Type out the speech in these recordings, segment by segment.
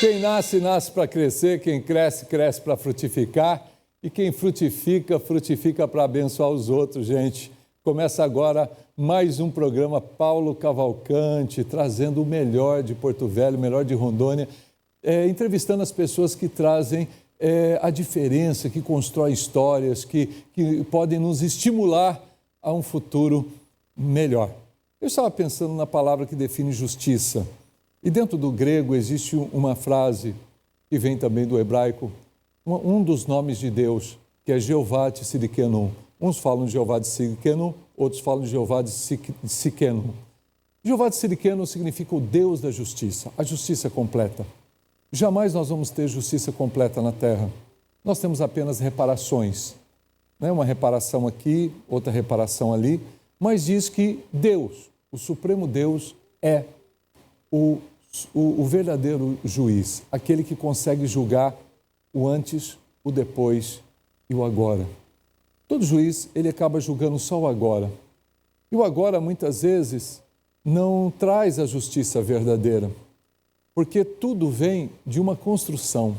Quem nasce, nasce para crescer, quem cresce, cresce para frutificar e quem frutifica, frutifica para abençoar os outros, gente. Começa agora mais um programa Paulo Cavalcante, trazendo o melhor de Porto Velho, o melhor de Rondônia, entrevistando as pessoas que trazem a diferença, que constroem histórias, que podem nos estimular a um futuro melhor. Eu estava pensando na palavra que define justiça. E dentro do grego existe uma frase que vem também do hebraico, um dos nomes de Deus, que é Jeová Tsidkenu. Uns falam de Jeová Tsidkenu, outros falam de Jeová Tsidkenu. Jeová Tsidkenu significa o Deus da justiça, a justiça completa. Jamais nós vamos ter justiça completa na terra. Nós temos apenas reparações. Uma reparação aqui, outra reparação ali, mas diz que Deus, o Supremo Deus, é o verdadeiro juiz, aquele que consegue julgar o antes, o depois e o agora. Todo juiz, ele acaba julgando só o agora. E o agora, muitas vezes, não traz a justiça verdadeira, porque tudo vem de uma construção.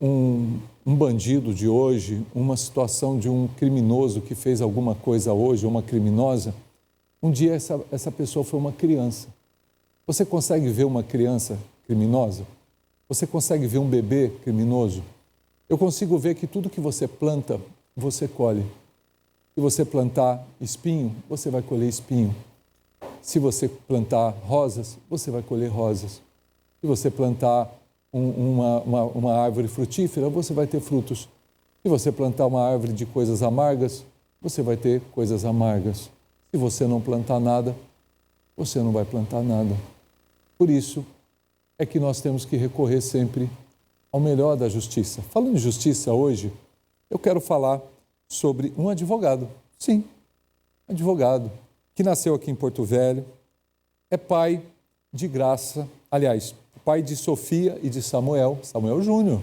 Um bandido de hoje, uma situação de um criminoso que fez alguma coisa hoje, uma criminosa, um dia essa pessoa foi uma criança. Você consegue ver uma criança criminosa? Você consegue ver um bebê criminoso? Eu consigo ver que tudo que você planta, você colhe. Se você plantar espinho, você vai colher espinho. Se você plantar rosas, você vai colher rosas. Se você plantar uma árvore frutífera, você vai ter frutos. Se você plantar uma árvore de coisas amargas, você vai ter coisas amargas. Se você não plantar nada, você não vai plantar nada. Por isso é que nós temos que recorrer sempre ao melhor da justiça. Falando de justiça hoje, eu quero falar sobre um advogado. Sim, advogado, que nasceu aqui em Porto Velho, é pai de Graça, aliás, pai de Sofia e de Samuel Júnior.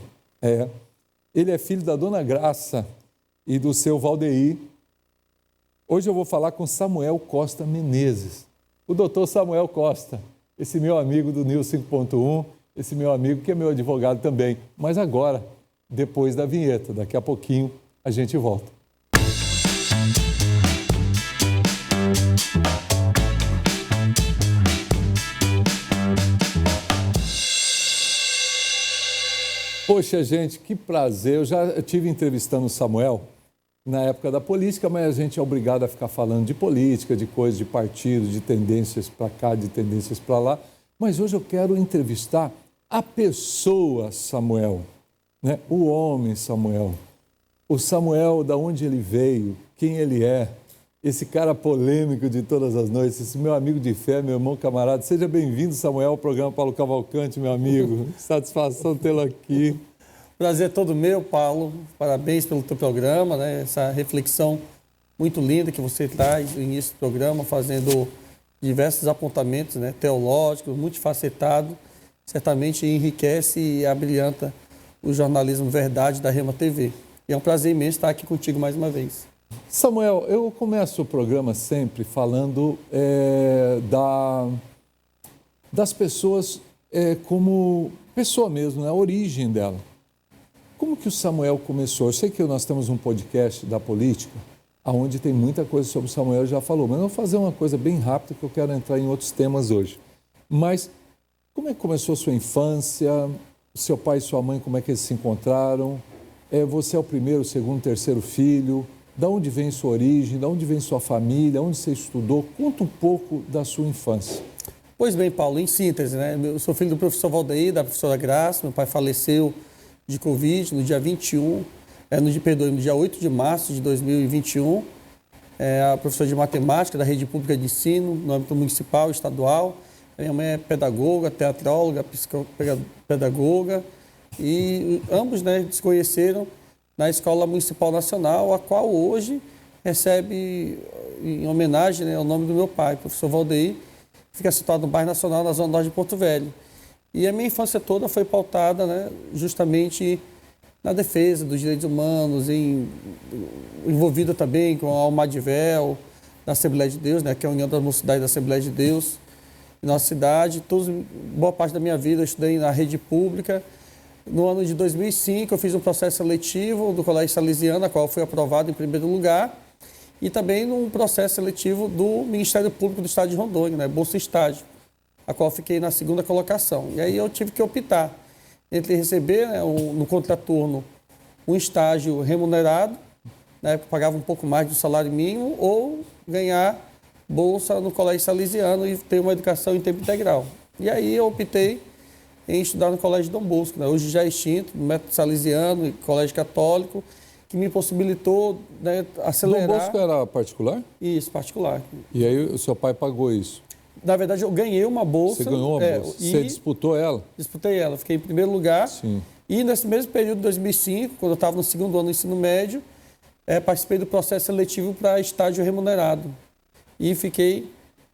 Ele é filho da dona Graça e do seu Valdeir. Hoje eu vou falar com Samuel Costa Menezes, o doutor Samuel Costa, esse meu amigo do News 5.1, esse meu amigo que é meu advogado também. Mas agora, depois da vinheta, daqui a pouquinho a gente volta. Poxa, gente, que prazer. Eu já estive entrevistando o Samuel na época da política, mas a gente é obrigado a ficar falando de política, de coisas, de partido, de tendências para cá, de tendências para lá. Mas hoje eu quero entrevistar a pessoa Samuel, o homem Samuel. O Samuel, da onde ele veio, quem ele é, esse cara polêmico de todas as noites, esse meu amigo de fé, meu irmão camarada. Seja bem-vindo, Samuel, ao programa Paulo Cavalcante, meu amigo. Satisfação tê-lo aqui. Prazer todo meu, Paulo. Parabéns pelo teu programa, essa reflexão muito linda que você traz no início do programa, fazendo diversos apontamentos teológicos, multifacetado. Certamente enriquece e abrilhanta o jornalismo Verdade da Rema TV. E é um prazer imenso estar aqui contigo mais uma vez. Samuel, eu começo o programa sempre falando das pessoas como pessoa mesmo, a origem dela. Como que o Samuel começou? Eu sei que nós temos um podcast da política, onde tem muita coisa sobre o Samuel, já falou, mas eu vou fazer uma coisa bem rápida, que eu quero entrar em outros temas hoje. Mas como é que começou a sua infância? Seu pai e sua mãe, como é que eles se encontraram? Você é o primeiro, segundo, terceiro filho? Da onde vem sua origem? Da onde vem sua família? Onde você estudou? Conta um pouco da sua infância. Pois bem, Paulo, em síntese, eu sou filho do professor Valdeir, da professora Graça. Meu pai faleceu de Covid no dia 21, no dia 8 de março de 2021. A professora de matemática da rede pública de ensino, no âmbito municipal, estadual. A minha mãe é pedagoga, teatróloga, psicopedagoga. E ambos se conheceram na Escola Municipal Nacional, a qual hoje recebe, em homenagem ao nome do meu pai, professor Valdeir, que fica situado no bairro Nacional, na Zona Norte de Porto Velho. E a minha infância toda foi pautada justamente na defesa dos direitos humanos, envolvida também com a Almadivel, da Assembleia de Deus, que é a União das Mocidades da Assembleia de Deus. em nossa cidade. Boa parte da minha vida eu estudei na rede pública. No ano de 2005, eu fiz um processo seletivo do Colégio Salesiano, a qual fui aprovado em primeiro lugar, e também num processo seletivo do Ministério Público do Estado de Rondônia, né, Bolsa Estágio, a qual fiquei na segunda colocação. E aí eu tive que optar entre receber, né, no contraturno, um estágio remunerado, né, que pagava um pouco mais do salário mínimo, ou ganhar bolsa no Colégio Salesiano e ter uma educação em tempo integral. E aí eu optei em estudar no Colégio Dom Bosco, né, hoje já extinto, no método salesiano e Colégio Católico, que me possibilitou, né, acelerar... Dom Bosco era particular? Isso, particular. E aí o seu pai pagou isso? Na verdade, eu ganhei uma bolsa. Você ganhou uma bolsa? Você disputou ela? Disputei ela. Fiquei em primeiro lugar. Sim. E nesse mesmo período de 2005, quando eu estava no segundo ano do ensino médio, participei do processo seletivo para estágio remunerado. E fiquei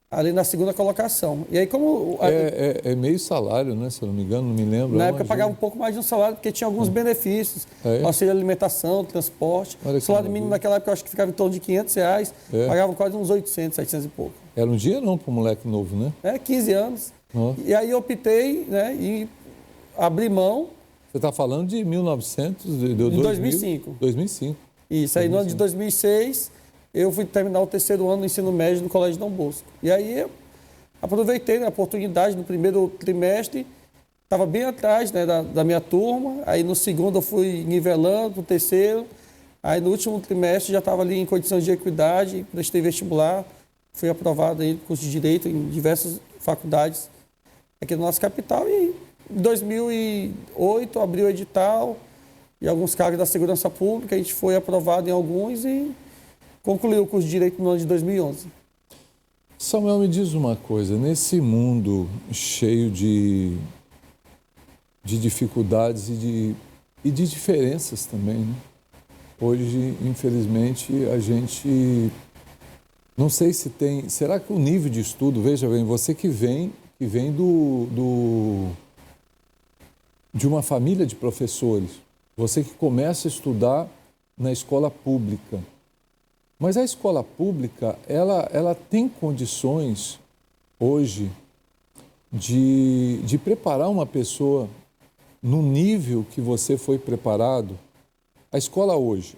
ali na segunda colocação. E aí, como... É meio salário, né? Se eu não me engano, não me lembro. Na época eu pagava um pouco mais de um salário, porque tinha alguns benefícios. Auxílio de alimentação, transporte. O salário mínimo naquela época eu acho que ficava em torno de R$500. Pagava quase uns 800, 700 e pouco. Era um dia não para um moleque novo, né? 15 anos. Nossa. E aí eu optei, né, e abri mão. Você está falando de 1900... De 2005. 2005. Isso, aí no ano de 2006, eu fui terminar o terceiro ano do ensino médio no Colégio Dom Bosco. E aí eu aproveitei, né, a oportunidade no primeiro trimestre, estava bem atrás, né, da minha turma, aí no segundo eu fui nivelando, no terceiro, aí no último trimestre já estava ali em condições de equidade, prestei vestibular, fui aprovado aí no curso de Direito em diversas faculdades aqui da nossa capital e em 2008 abriu o edital e alguns cargos da segurança pública, a gente foi aprovado em alguns e concluiu o curso de Direito no ano de 2011. Samuel, me diz uma coisa, nesse mundo cheio de dificuldades e de diferenças também, né? Hoje, infelizmente, a gente... Não sei se tem... Será que o nível de estudo... Veja bem, você que vem de uma família de professores, você que começa a estudar na escola pública. Mas a escola pública, ela tem condições hoje de preparar uma pessoa no nível que você foi preparado. A escola hoje,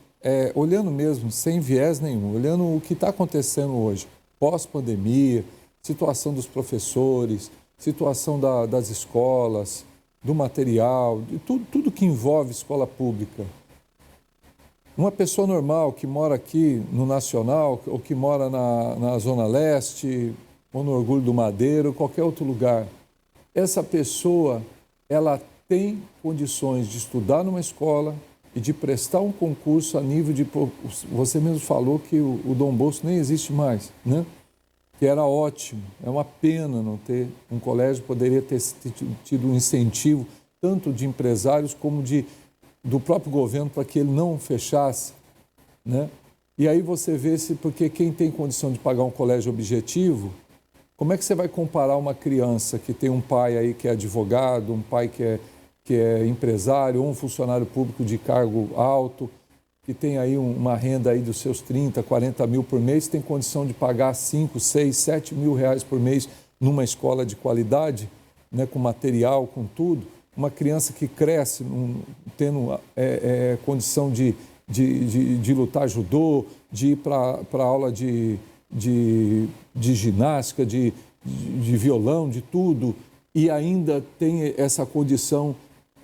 olhando mesmo, sem viés nenhum, olhando o que está acontecendo hoje, pós-pandemia, situação dos professores, situação das escolas, do material, de tudo que envolve escola pública. Uma pessoa normal que mora aqui no Nacional, ou que mora na Zona Leste, ou no Orgulho do Madeiro, ou qualquer outro lugar, essa pessoa, ela tem condições de estudar numa escola e de prestar um concurso a nível de... Você mesmo falou que o Dom Bosco nem existe mais, né? Que era ótimo. É uma pena não ter um colégio, poderia ter tido um incentivo tanto de empresários como do próprio governo para que ele não fechasse, né? E aí você vê porque quem tem condição de pagar um colégio objetivo, como é que você vai comparar uma criança que tem um pai aí que é advogado, um pai que é empresário, ou um funcionário público de cargo alto, que tem aí uma renda aí dos seus 30, 40 mil por mês, tem condição de pagar 5, 6, 7 mil reais por mês numa escola de qualidade, né, com material, com tudo. Uma criança que cresce tendo condição de lutar judô, de ir para aula de ginástica, de violão, de tudo, e ainda tem essa condição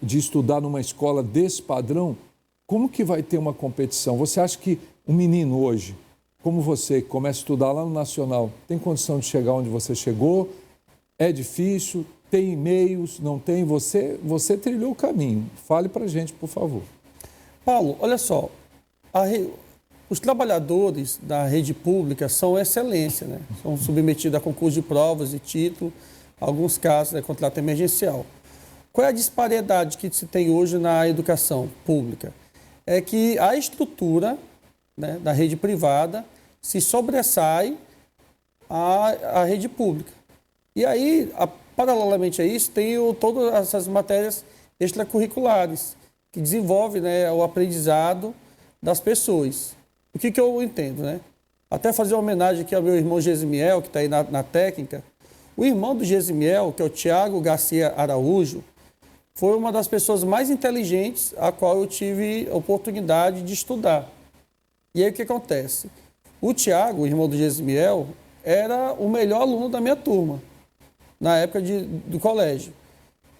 de estudar numa escola desse padrão, como que vai ter uma competição? Você acha que um menino hoje, como você, que começa a estudar lá no Nacional, tem condição de chegar onde você chegou? É difícil? Tem e-mails? Não tem? Você trilhou o caminho. Fale para a gente, por favor. Paulo, olha só. Os trabalhadores da rede pública são excelência, né? São submetidos a concurso de provas e título, alguns casos, contrato emergencial. Qual é a disparidade que se tem hoje na educação pública? É que a estrutura, né, da rede privada se sobressai à rede pública. E aí, paralelamente a isso, tem todas essas matérias extracurriculares que desenvolvem, né, o aprendizado das pessoas. O que eu entendo, né? Até fazer uma homenagem aqui ao meu irmão Gesimiel, que está aí na técnica. O irmão do Gesimiel, que é o Tiago Garcia Araújo, foi uma das pessoas mais inteligentes a qual eu tive a oportunidade de estudar. E aí o que acontece? O Tiago, o irmão do Gesimiel, era o melhor aluno da minha turma, na época do colégio,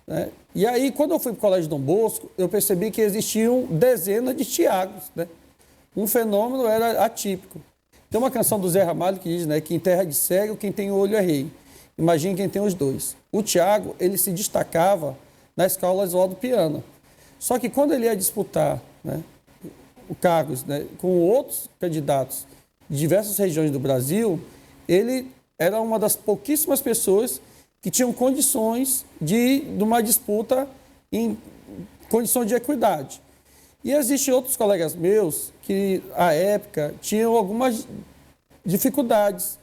né? E aí, quando eu fui para o Colégio Dom Bosco, eu percebi que existiam dezenas de Tiagos, né? Um fenômeno era atípico. Tem uma canção do Zé Ramalho que diz, né, que em terra de cego, quem tem olho é rei. Imagine quem tem os dois. O Tiago, ele se destacava na escola Oswaldo Piana. Só que quando ele ia disputar, né, o cargos, né, com outros candidatos de diversas regiões do Brasil, ele era uma das pouquíssimas pessoas que tinham condições de uma disputa em condição de equidade. E existem outros colegas meus que, à época, tinham algumas dificuldades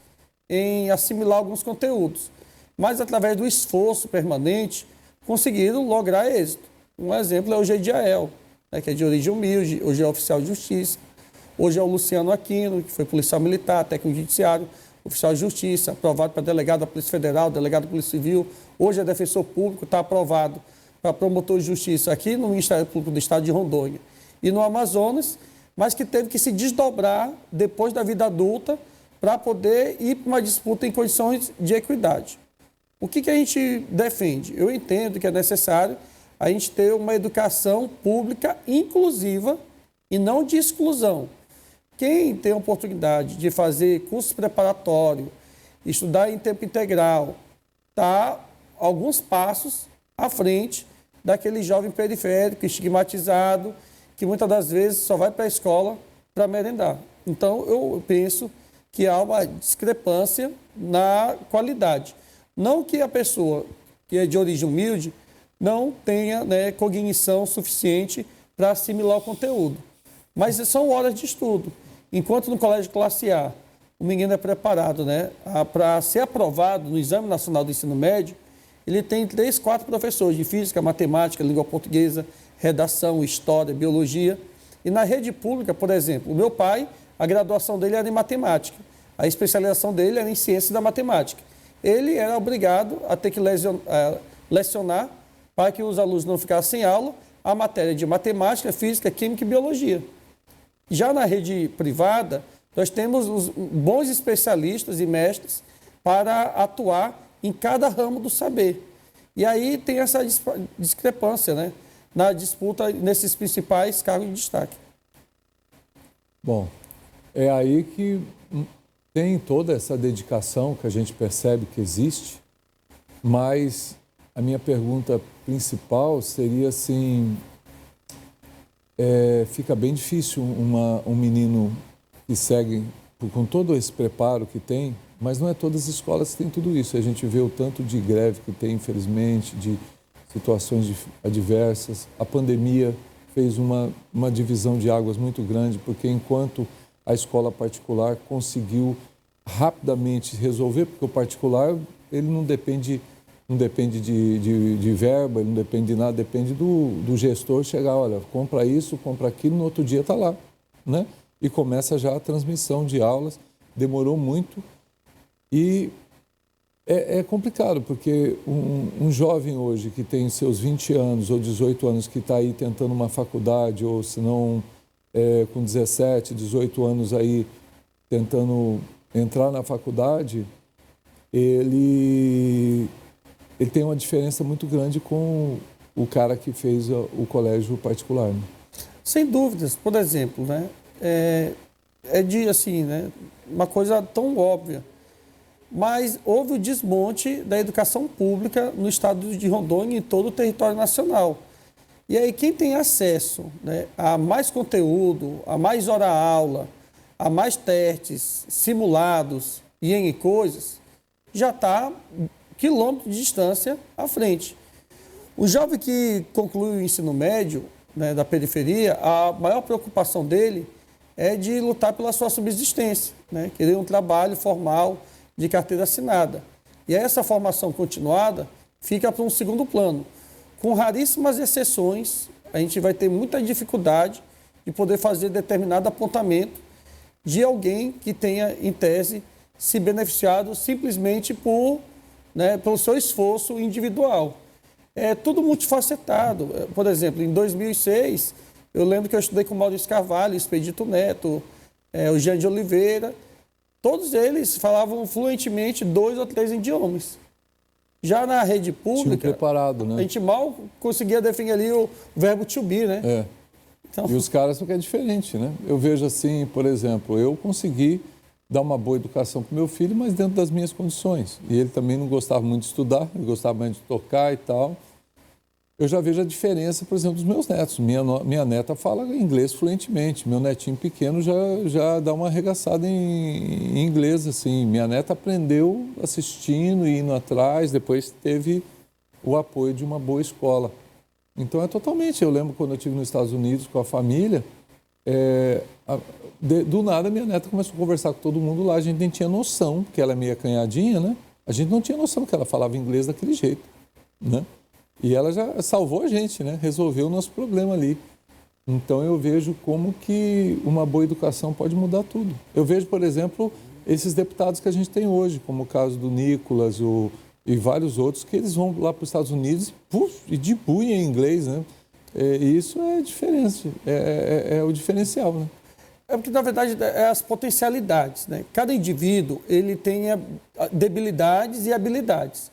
em assimilar alguns conteúdos, mas, através do esforço permanente, conseguiram lograr êxito. Um exemplo é o Gediael, né, que é de origem humilde, hoje é oficial de justiça. Hoje é o Luciano Aquino, que foi policial militar, técnico judiciário, oficial de justiça, aprovado para delegado da Polícia Federal, delegado da Polícia Civil. Hoje é defensor público, está aprovado para promotor de justiça aqui no Ministério Público do Estado de Rondônia e no Amazonas, mas que teve que se desdobrar depois da vida adulta para poder ir para uma disputa em condições de equidade. O que a gente defende? Eu entendo que é necessário a gente ter uma educação pública inclusiva e não de exclusão. Quem tem a oportunidade de fazer curso preparatório, estudar em tempo integral, está alguns passos à frente daquele jovem periférico, estigmatizado, que muitas das vezes só vai para a escola para merendar. Então, eu penso que há uma discrepância na qualidade. Não que a pessoa que é de origem humilde não tenha, né, cognição suficiente para assimilar o conteúdo, mas são horas de estudo. Enquanto no colégio classe A, o menino é preparado, né, para ser aprovado no Exame Nacional do Ensino Médio, ele tem 3, 4 professores de física, matemática, língua portuguesa, redação, história, biologia. E na rede pública, por exemplo, o meu pai, a graduação dele era em matemática, a especialização dele era em ciência da matemática. Ele era obrigado a ter que lecionar para que os alunos não ficassem sem aula a matéria de matemática, física, química e biologia. Já na rede privada, nós temos os bons especialistas e mestres para atuar em cada ramo do saber. E aí tem essa discrepância, né, na disputa nesses principais cargos de destaque. Bom, é aí que tem toda essa dedicação que a gente percebe que existe, mas a minha pergunta principal seria assim, fica bem difícil um menino que segue com todo esse preparo que tem, mas não é todas as escolas que têm tudo isso. A gente vê o tanto de greve que tem, infelizmente, de situações adversas. A pandemia fez uma divisão de águas muito grande, porque enquanto a escola particular conseguiu rapidamente resolver, porque o particular ele não depende de verba, ele não depende de nada, depende do gestor chegar, olha, compra isso, compra aquilo, no outro dia está lá, né? E começa já a transmissão de aulas. Demorou muito e é complicado, porque um jovem hoje que tem seus 20 anos ou 18 anos, que está aí tentando uma faculdade, ou se não com 17, 18 anos aí tentando entrar na faculdade, ele tem uma diferença muito grande com o cara que fez o colégio particular, né? Sem dúvidas. Por exemplo, né, assim, né, uma coisa tão óbvia, mas houve o desmonte da educação pública no estado de Rondônia e em todo o território nacional. E aí quem tem acesso, né, a mais conteúdo, a mais hora-aula, a mais testes simulados e N coisas, já está quilômetros de distância à frente. O jovem que conclui o ensino médio, né, da periferia, a maior preocupação dele é de lutar pela sua subsistência, né, querer um trabalho formal de carteira assinada. E essa formação continuada fica para um segundo plano. Com raríssimas exceções, a gente vai ter muita dificuldade de poder fazer determinado apontamento de alguém que tenha, em tese, se beneficiado simplesmente por né, pelo seu esforço individual. É tudo multifacetado. Por exemplo, em 2006, eu lembro que eu estudei com o Maurício Carvalho, Expedito Neto, o Jean de Oliveira. Todos eles falavam fluentemente 2 ou 3 idiomas. Já na rede pública, preparado, né? A gente mal conseguia definir ali o verbo to be, né? É. Então... E os caras, porque é diferente, né? Eu vejo assim, por exemplo, eu consegui dar uma boa educação para o meu filho, mas dentro das minhas condições. E ele também não gostava muito de estudar, ele gostava mais de tocar e tal. Eu já vejo a diferença, por exemplo, dos meus netos. Minha neta fala inglês fluentemente. Meu netinho pequeno já dá uma arregaçada em inglês, assim. Minha neta aprendeu assistindo e indo atrás, depois teve o apoio de uma boa escola. Então, é totalmente... Eu lembro quando eu estive nos Estados Unidos com a família, do nada minha neta começou a conversar com todo mundo lá. A gente nem tinha noção, porque ela é meio acanhadinha, né? A gente não tinha noção que ela falava inglês daquele jeito, né? E ela já salvou a gente, né? Resolveu o nosso problema ali. Então, eu vejo como que uma boa educação pode mudar tudo. Eu vejo, por exemplo, esses deputados que a gente tem hoje, como o caso do Nicolas e vários outros, que eles vão lá para os Estados Unidos e dibuem em inglês, né? E isso é diferença, é o diferencial, né? É porque, na verdade, é as potencialidades, né? Cada indivíduo, ele tem debilidades e habilidades.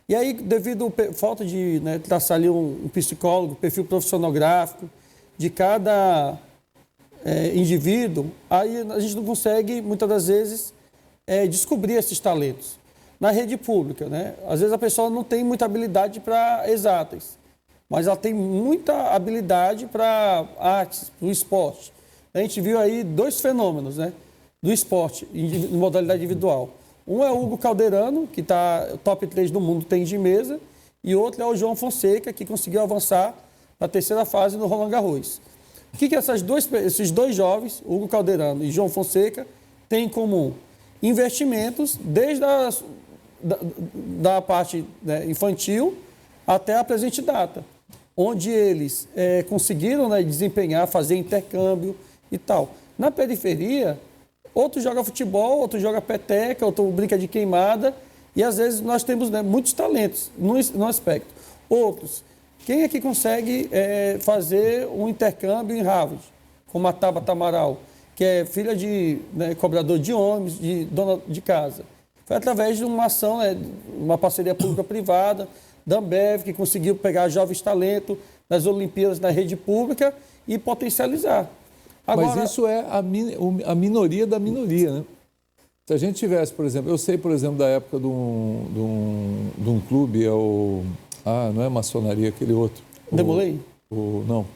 E aí, devido à falta de traçar ali um psicólogo, perfil profissional gráfico de cada indivíduo, aí a gente não consegue, muitas das vezes, descobrir esses talentos. Na rede pública, né? Às vezes a pessoa não tem muita habilidade para exatas, mas ela tem muita habilidade para artes, para o esporte. A gente viu aí 2 fenômenos, né, do esporte em modalidade individual. Um é o Hugo Calderano, que está top 3 do mundo tênis de mesa, e outro é o João Fonseca, que conseguiu avançar para a 3ª fase no Roland Garros. O que esses dois jovens, Hugo Calderano e João Fonseca, têm em comum? Investimentos desde da parte, né, infantil até a presente data, onde eles conseguiram, né, desempenhar, fazer intercâmbio e tal. Na periferia, outro joga futebol, outro joga peteca, outro brinca de queimada, e às vezes nós temos, né, muitos talentos no aspecto. Outros, quem é que consegue fazer um intercâmbio em Harvard, como a Tabata Amaral, que é filha de, né, cobrador de ônibus, de dona de casa? Foi através de uma ação, uma parceria pública-privada, da Ambev, que conseguiu pegar jovens talentos nas Olimpíadas na rede pública e potencializar. Agora... Mas isso é a minoria da minoria, né? Se a gente tivesse, por exemplo, eu sei, por exemplo, da época de um clube, não é maçonaria, aquele outro. Demolei? Não,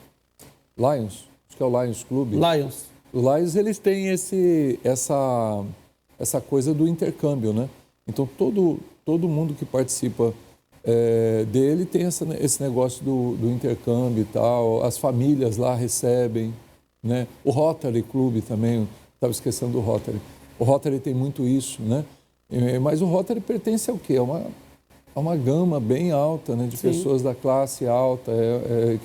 Lions, acho que é o Lions Clube. Lions. Os Lions, eles têm essa coisa do intercâmbio, né? Então, todo mundo que participa dele tem esse negócio do intercâmbio e tal, as famílias lá recebem, né? O Rotary Club também, estava esquecendo do Rotary. O Rotary tem muito isso, né? Mas o Rotary pertence ao quê? A uma gama bem alta, né, de Sim. pessoas da classe alta,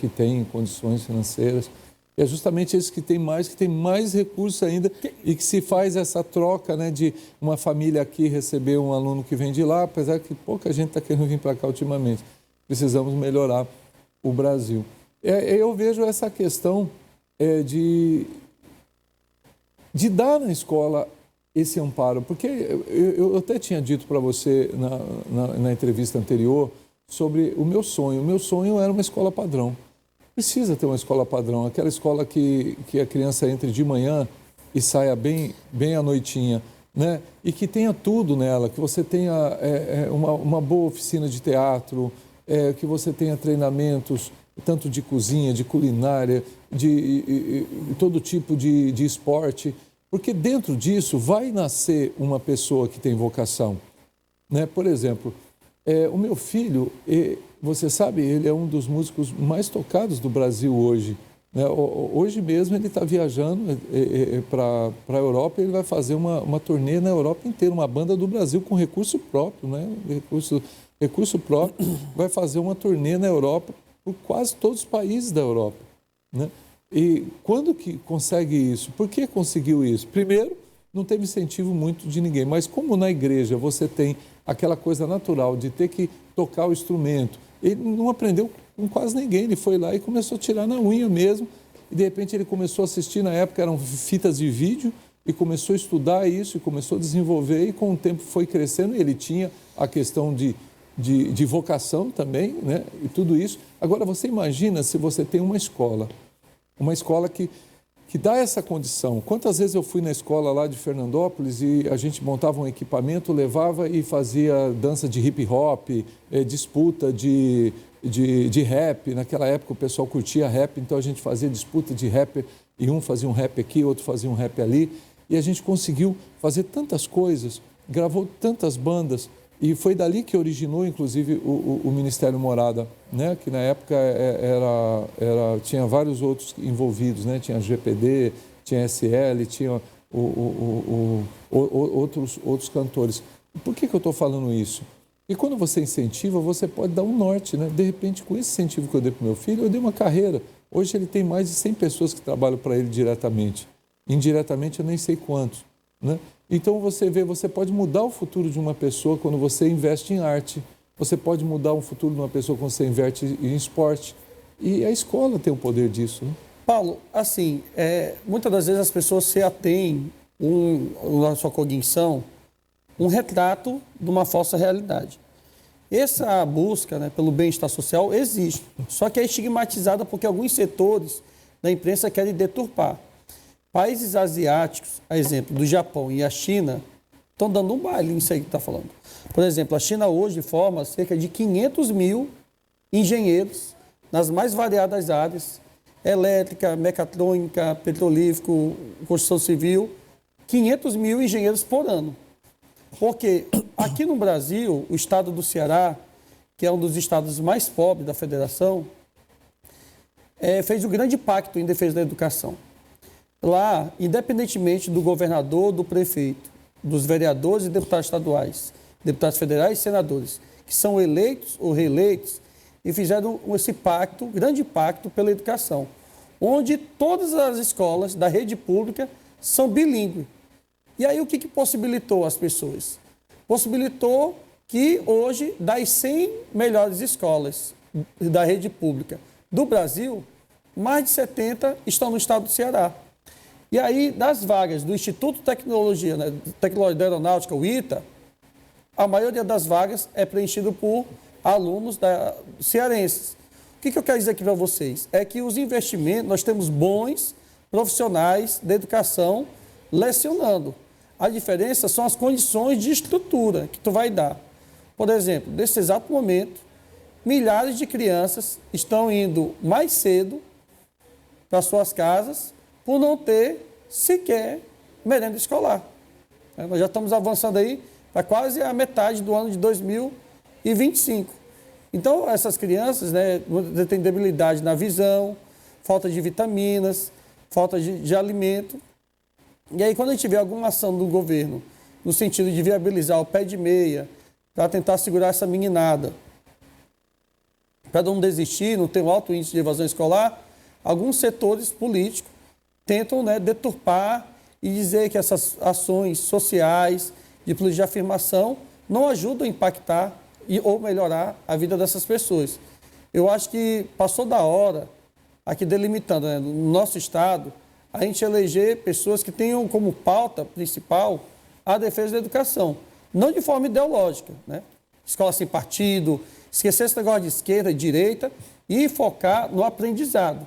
que têm condições financeiras. E é justamente esses que têm mais recursos ainda e que se faz essa troca, né, de uma família aqui receber um aluno que vem de lá, apesar que pouca gente está querendo vir para cá ultimamente. Precisamos melhorar o Brasil. Eu vejo essa questão de dar na escola esse amparo, porque eu até tinha dito para você na entrevista anterior sobre o meu sonho. O meu sonho era uma escola padrão. Precisa ter uma escola padrão, aquela escola que a criança entre de manhã e saia bem à noitinha, né? E que tenha tudo nela, que você tenha uma boa oficina de teatro, que você tenha treinamentos tanto de cozinha, de culinária, de todo tipo de esporte, porque dentro disso vai nascer uma pessoa que tem vocação, né? Por exemplo, o meu filho, você sabe, ele é um dos músicos mais tocados do Brasil hoje, né? Hoje mesmo ele está viajando para a Europa e ele vai fazer uma turnê na Europa inteira, uma banda do Brasil com recurso próprio, né? Recurso próprio, vai fazer uma turnê na Europa por quase todos os países da Europa, né? E quando que consegue isso? Por que conseguiu isso? Primeiro, não teve incentivo muito de ninguém. Mas como na igreja você tem aquela coisa natural de ter que tocar o instrumento, ele não aprendeu com quase ninguém, ele foi lá e começou a tirar na unha mesmo, e de repente ele começou a assistir, na época eram fitas de vídeo, e começou a estudar isso, e começou a desenvolver, e com o tempo foi crescendo, e ele tinha a questão de vocação também, né? E tudo isso. Agora, você imagina se você tem uma escola que dá essa condição. Quantas vezes eu fui na escola lá de Fernandópolis e a gente montava um equipamento, levava e fazia dança de hip hop, disputa de rap. Naquela época o pessoal curtia rap, então a gente fazia disputa de rap, e um fazia um rap aqui, outro fazia um rap ali, e a gente conseguiu fazer tantas coisas, gravou tantas bandas, e foi dali que originou, inclusive, o Ministério Morada, né? Que na época tinha vários outros envolvidos, né? Tinha GPD, tinha SL, tinha outros cantores. Por que eu estou falando isso? E quando você incentiva, você pode dar um norte, né? De repente, com esse incentivo que eu dei para o meu filho, eu dei uma carreira. Hoje ele tem mais de 100 pessoas que trabalham para ele diretamente. Indiretamente, eu nem sei quantos, né? Então, você vê, você pode mudar o futuro de uma pessoa quando você investe em arte. Você pode mudar o futuro de uma pessoa quando você investe em esporte. E a escola tem o poder disso, né? Paulo, assim, muitas das vezes as pessoas se atêm, na sua cognição, um retrato de uma falsa realidade. Essa busca, né, pelo bem-estar social existe, só que é estigmatizada porque alguns setores da imprensa querem deturpar. Países asiáticos, a exemplo do Japão e a China, estão dando um baile nisso aí que está falando. Por exemplo, a China hoje forma cerca de 500 mil engenheiros nas mais variadas áreas, elétrica, mecatrônica, petrolífico, construção civil, 500 mil engenheiros por ano. Porque aqui no Brasil, o estado do Ceará, que é um dos estados mais pobres da federação, fez um grande pacto em defesa da educação. Lá, independentemente do governador, do prefeito, dos vereadores e deputados estaduais, deputados federais e senadores, que são eleitos ou reeleitos, e fizeram esse pacto, grande pacto pela educação, onde todas as escolas da rede pública são bilíngues. E aí o que possibilitou as pessoas? Possibilitou que hoje, das 100 melhores escolas da rede pública do Brasil, mais de 70 estão no estado do Ceará. E aí, das vagas do Instituto de Tecnologia, né, Tecnologia da Aeronáutica, o ITA, a maioria das vagas é preenchida por alunos cearenses. O que eu quero dizer aqui para vocês? É que os investimentos, nós temos bons profissionais da educação lecionando. A diferença são as condições de estrutura que tu vai dar. Por exemplo, nesse exato momento, milhares de crianças estão indo mais cedo para suas casas por não ter sequer merenda escolar. Nós já estamos avançando aí para quase a metade do ano de 2025. Então, essas crianças, né, têm debilidade na visão, falta de vitaminas, falta de alimento. E aí, quando a gente vê alguma ação do governo no sentido de viabilizar o pé de meia para tentar segurar essa meninada, para não desistir, não ter um alto índice de evasão escolar, alguns setores políticos tentam, né, deturpar e dizer que essas ações sociais, de política de afirmação, não ajudam a impactar ou melhorar a vida dessas pessoas. Eu acho que passou da hora, aqui delimitando, né, no nosso estado, a gente eleger pessoas que tenham como pauta principal a defesa da educação, não de forma ideológica, né? Escola sem partido, esquecer esse negócio de esquerda e direita e focar no aprendizado.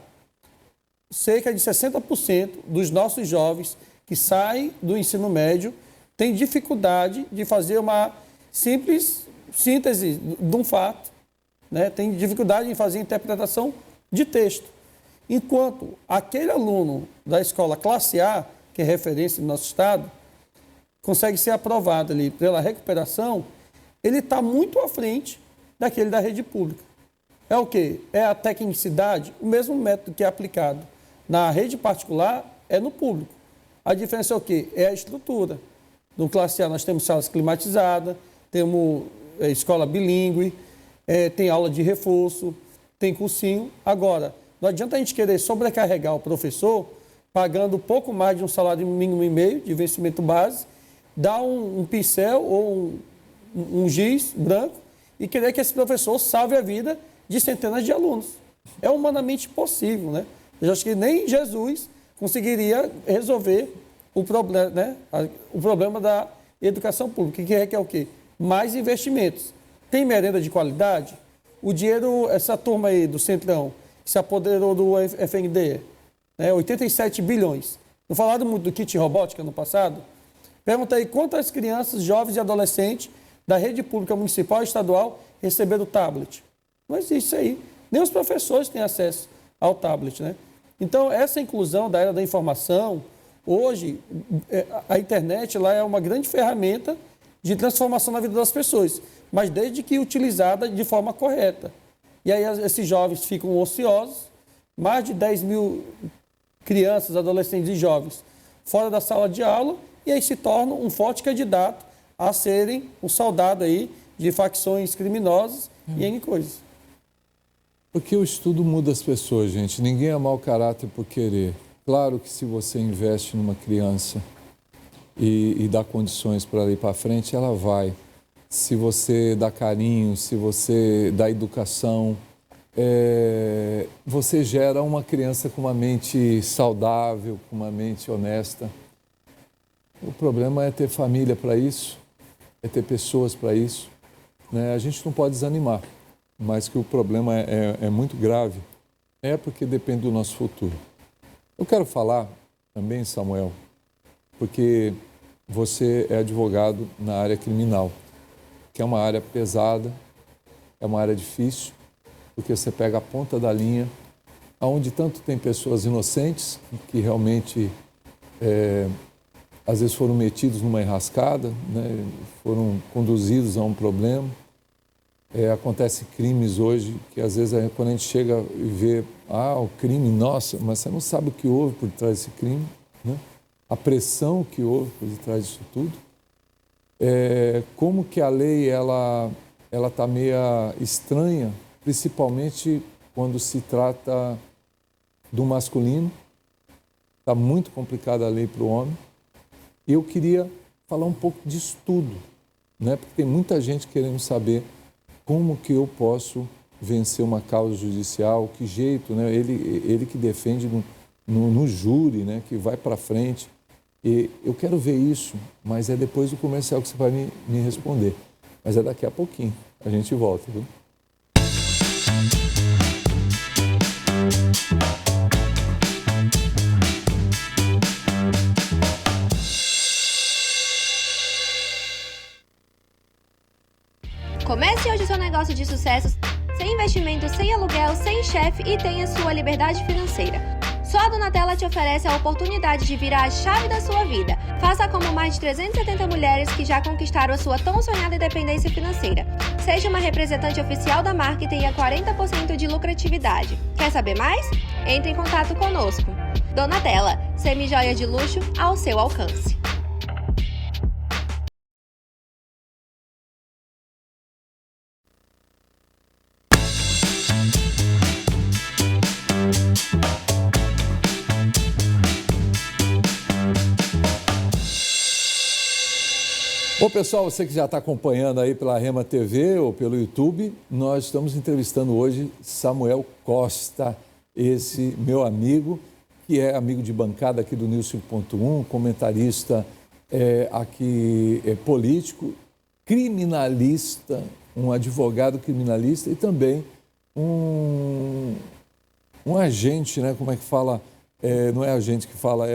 Cerca de 60% dos nossos jovens que saem do ensino médio têm dificuldade de fazer uma simples síntese de um fato, né? Tem dificuldade em fazer interpretação de texto. Enquanto aquele aluno da escola classe A, que é referência no nosso estado, consegue ser aprovado ali pela recuperação, ele está muito à frente daquele da rede pública. É o quê? É a tecnicidade, o mesmo método que é aplicado na rede particular é no público. A diferença é o quê? É a estrutura. No classe A nós temos salas climatizadas, temos escola bilíngue, tem aula de reforço, tem cursinho. Agora, não adianta a gente querer sobrecarregar o professor pagando pouco mais de um salário mínimo e meio de vencimento base, dar um pincel ou um giz branco e querer que esse professor salve a vida de centenas de alunos. É humanamente impossível, né? Eu acho que nem Jesus conseguiria resolver o problema, né? O problema da educação pública, que requer o quê? Mais investimentos. Tem merenda de qualidade? O dinheiro, essa turma aí do Centrão, que se apoderou do FNDE, né? 87 bilhões. Não falaram muito do kit robótica no passado? Pergunta aí quantas crianças, jovens e adolescentes da rede pública municipal e estadual receberam tablet. Não existe isso aí. Nem os professores têm acesso ao tablet, né? Então, essa inclusão da era da informação, hoje, a internet lá é uma grande ferramenta de transformação na vida das pessoas, mas desde que utilizada de forma correta. E aí esses jovens ficam ociosos, mais de 10 mil crianças, adolescentes e jovens fora da sala de aula, e aí se tornam um forte candidato a serem um soldado aí de facções criminosas e N coisas. Porque o estudo muda as pessoas, gente. Ninguém é mau caráter por querer. Claro que se você investe numa criança e dá condições para ela ir para frente, ela vai. Se você dá carinho, se você dá educação, você gera uma criança com uma mente saudável, com uma mente honesta. O problema é ter família para isso, é ter pessoas para isso, né? A gente não pode desanimar, mas que o problema é muito grave, porque depende do nosso futuro. Eu quero falar também, Samuel, porque você é advogado na área criminal, que é uma área pesada, é uma área difícil, porque você pega a ponta da linha, onde tanto tem pessoas inocentes, que realmente às vezes foram metidos numa enrascada, né? Foram conduzidos a um problema. Acontece crimes hoje que às vezes quando a gente chega e vê o crime, nossa, mas você não sabe o que houve por trás desse crime, né? A pressão que houve por trás disso tudo. Como que a lei ela está meia estranha, principalmente quando se trata do masculino. Está muito complicada a lei para o homem. E eu queria falar um pouco disso tudo, né? Porque tem muita gente querendo saber como que eu posso vencer uma causa judicial, que jeito, né? Ele que defende no júri, né? Que vai para frente. E eu quero ver isso, mas é depois do comercial que você vai me responder. Mas é daqui a pouquinho. A gente volta, viu? Comece hoje seu negócio de sucesso, sem investimento, sem aluguel, sem chefe e tenha sua liberdade financeira. Só a Donatella te oferece a oportunidade de virar a chave da sua vida. Faça como mais de 370 mulheres que já conquistaram a sua tão sonhada independência financeira. Seja uma representante oficial da marca e tenha 40% de lucratividade. Quer saber mais? Entre em contato conosco. Donatella, semi-joia de luxo ao seu alcance. Bom, pessoal, você que já está acompanhando aí pela Rema TV ou pelo YouTube, nós estamos entrevistando hoje Samuel Costa, esse meu amigo, que é amigo de bancada aqui do News 5.1, comentarista aqui político, criminalista, um advogado criminalista e também um agente, né? Como é que fala? Não é agente que fala,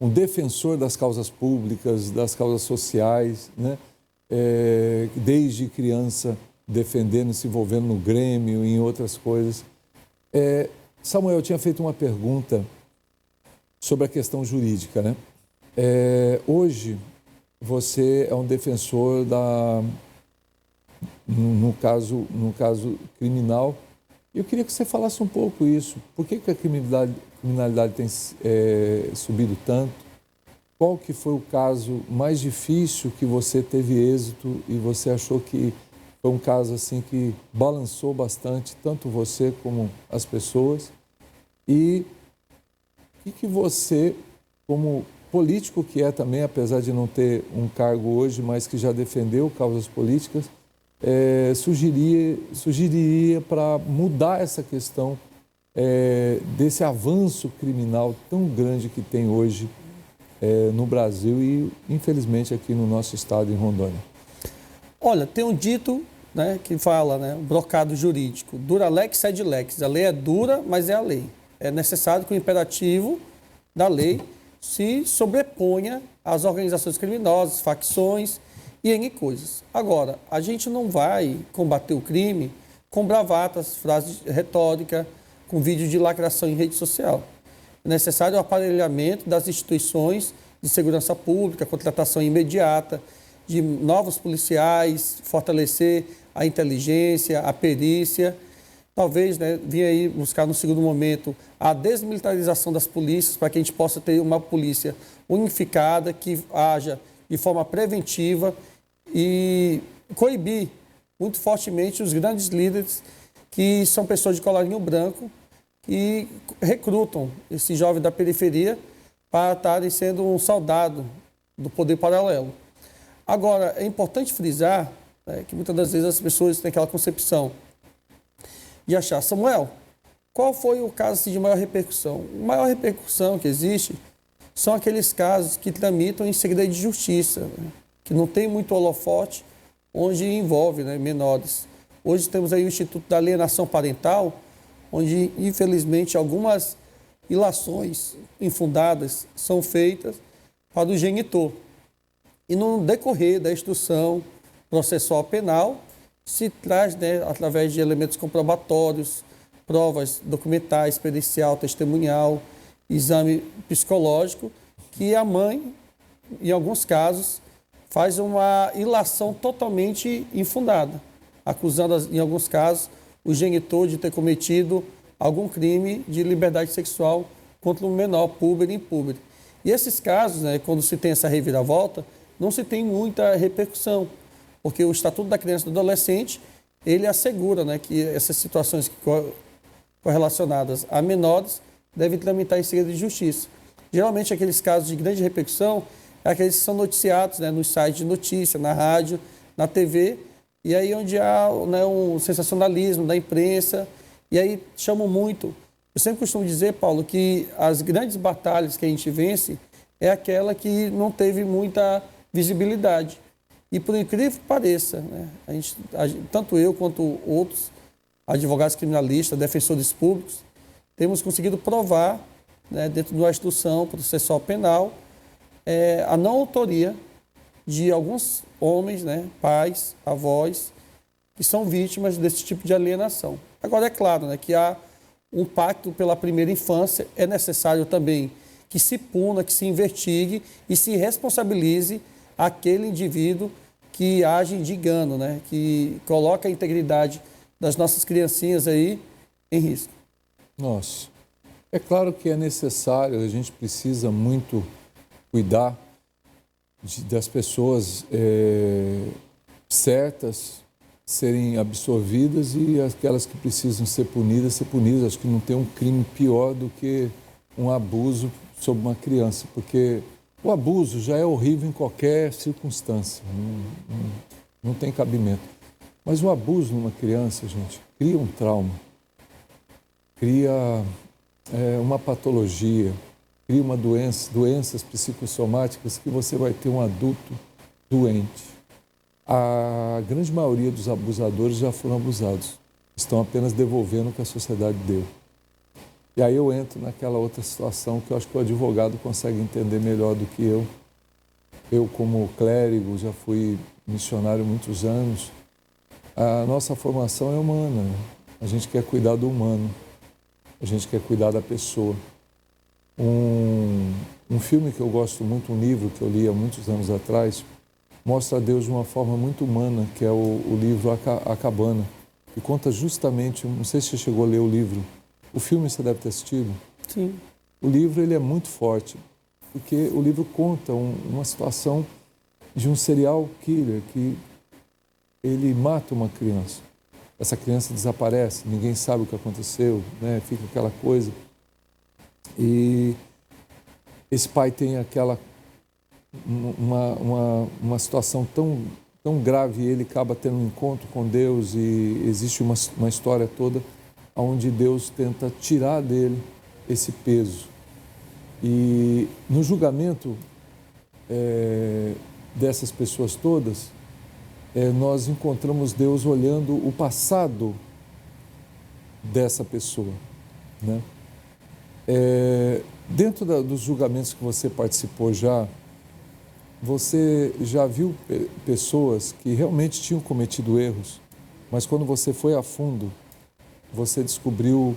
um defensor das causas públicas, das causas sociais, né? Desde criança defendendo, se envolvendo no Grêmio e em outras coisas. Samuel, eu tinha feito uma pergunta sobre a questão jurídica, né? Hoje, você é um defensor no caso criminal. Eu queria que você falasse um pouco isso. Por que a criminalidade tem subido tanto? Qual que foi o caso mais difícil que você teve êxito e você achou que foi um caso assim que balançou bastante, tanto você como as pessoas? E que você, como político que é também, apesar de não ter um cargo hoje, mas que já defendeu causas políticas, sugeriria para mudar essa questão desse avanço criminal tão grande que tem hoje no Brasil e, infelizmente, aqui no nosso estado, em Rondônia? Olha, tem um dito, né, que fala, né, um brocado jurídico, dura lex sed lex. A lei é dura, mas é a lei. É necessário que o imperativo da lei se sobreponha às organizações criminosas, facções e N coisas. Agora, a gente não vai combater o crime com bravatas, frases de retórica, com vídeos de lacração em rede social. É necessário o aparelhamento das instituições de segurança pública, contratação imediata de novos policiais, fortalecer a inteligência, a perícia. Talvez, né, vir aí buscar no segundo momento a desmilitarização das polícias para que a gente possa ter uma polícia unificada, que haja de forma preventiva e coibir muito fortemente os grandes líderes que são pessoas de colarinho branco que recrutam esse jovem da periferia para estarem sendo um soldado do poder paralelo. Agora, é importante frisar, né, que muitas das vezes as pessoas têm aquela concepção de achar, Samuel, qual foi o caso assim, de maior repercussão? A maior repercussão que existe são aqueles casos que tramitam em segredo de justiça, né, que não tem muito holofote, onde envolve, né, menores. Hoje temos aí o Instituto da Alienação Parental, onde, infelizmente, algumas ilações infundadas são feitas para o genitor. E no decorrer da instrução processual penal, se traz, né, através de elementos comprobatórios, provas documentais, pericial, testemunhal, exame psicológico, que a mãe, em alguns casos, faz uma ilação totalmente infundada, acusando, em alguns casos, o genitor de ter cometido algum crime de liberdade sexual contra um menor, púber e impúber. E esses casos, né, quando se tem essa reviravolta, não se tem muita repercussão, porque o Estatuto da Criança e do Adolescente, ele assegura, né, que essas situações correlacionadas a menores devem tramitar em segredo de justiça. Geralmente, aqueles casos de grande repercussão é aqueles que são noticiados, né, nos sites de notícia, na rádio, na TV, e aí onde há, né, um sensacionalismo da imprensa, e aí chamam muito. Eu sempre costumo dizer, Paulo, que as grandes batalhas que a gente vence é aquela que não teve muita visibilidade. E por incrível que pareça, né, tanto eu quanto outros advogados criminalistas, defensores públicos, temos conseguido provar, né, dentro de uma instrução processual penal, a não autoria de alguns homens, né, pais, avós, que são vítimas desse tipo de alienação. Agora, é claro, né, que há um pacto pela primeira infância, é necessário também que se puna, que se investigue e se responsabilize aquele indivíduo que age de engano, né, que coloca a integridade das nossas criancinhas aí em risco. Nossa, é claro que é necessário, a gente precisa muito cuidar das pessoas certas serem absorvidas e aquelas que precisam ser punidas. Acho que não tem um crime pior do que um abuso sobre uma criança, porque o abuso já é horrível em qualquer circunstância, não tem cabimento. Mas o abuso numa criança, gente, cria um trauma, cria uma patologia, cria uma doença, doenças psicossomáticas que você vai ter um adulto doente. A grande maioria dos abusadores já foram abusados, estão apenas devolvendo o que a sociedade deu. E aí eu entro naquela outra situação que eu acho que o advogado consegue entender melhor do que eu. Eu, como clérigo, já fui missionário há muitos anos. A nossa formação é humana, né? A gente quer cuidar do humano, a gente quer cuidar da pessoa. Um filme que eu gosto muito, um livro que eu li há muitos anos atrás, mostra Deus de uma forma muito humana, que é o livro A Cabana, que conta justamente, não sei se você chegou a ler o livro, o filme você deve ter assistido. Sim. O livro ele é muito forte, porque o livro conta uma situação de um serial killer que ele mata uma criança. Essa criança desaparece, ninguém sabe o que aconteceu, né? Fica aquela coisa. E esse pai tem uma situação tão grave, e ele acaba tendo um encontro com Deus, e existe uma história toda onde Deus tenta tirar dele esse peso. E no julgamento dessas pessoas todas, nós encontramos Deus olhando o passado dessa pessoa, né? Dentro dos julgamentos que você participou já, você já viu pessoas que realmente tinham cometido erros, mas quando você foi a fundo, você descobriu